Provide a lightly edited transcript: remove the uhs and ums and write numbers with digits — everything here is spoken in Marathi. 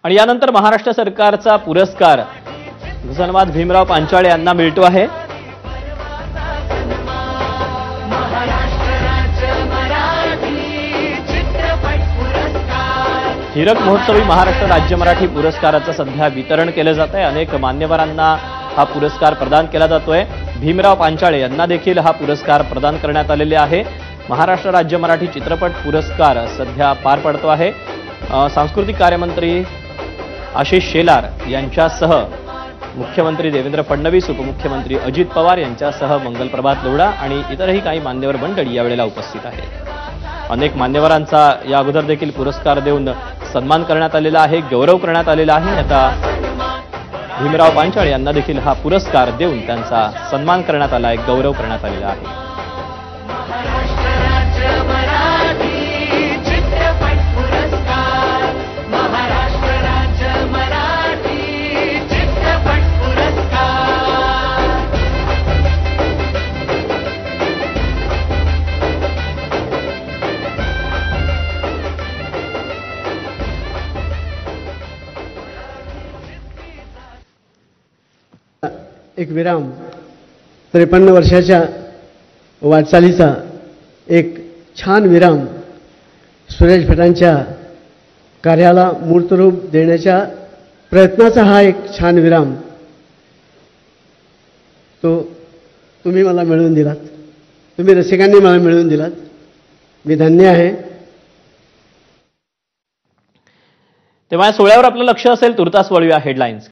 आणि यानंतर महाराष्ट्र सरकारचा पुरस्कार धन्यवाद भीमराव पांचाळे यांना मिळतो आहे। हीरक महोत्सवी महाराष्ट्र राज्य मराठी पुरस्काराचं सध्या वितरण केलं जात आहे। अनेक मान्यवरांना हा पुरस्कार प्रदान केला जातोय। भीमराव पांचाळे यांना देखील हा पुरस्कार प्रदान करण्यात आलेले आहे। महाराष्ट्र राज्य मराठी चित्रपट पुरस्कार सध्या पार पडतो आहे। सांस्कृतिक कार्यमंत्री आशिष शेलार यांच्यासह मुख्यमंत्री देवेंद्र फडणवीस, उपमुख्यमंत्री अजित पवार यांच्यासह मंगलप्रभात लोढा आणि इतरही काही मान्यवर मंडळी यावेळेला उपस्थित आहेत। अनेक मान्यवरांचा या अगोदर देखील पुरस्कार देऊन सन्मान करण्यात आलेला आहे, गौरव करण्यात आलेला आहे। आता भीमराव पांचाळे यांना देखील हा पुरस्कार देऊन त्यांचा सन्मान करण्यात आला आहे, गौरव करण्यात आलेला आहे। एक विराम 53 वर्षाच्या वाटचालीचा एक छान विराम सुरेश भटांच्या कार्याला मूर्तरूप देण्याच्या प्रयत्नाचा हा एक छान विराम तो तुम्ही मला मिळवून दिलात, तुम्ही रसिकांनी मला मिळवून दिलात। मी धन्य आहे। तेव्हा सोहळ्यावर आपलं लक्ष असेल, तुर्तास वळूया हेडलाईन्स।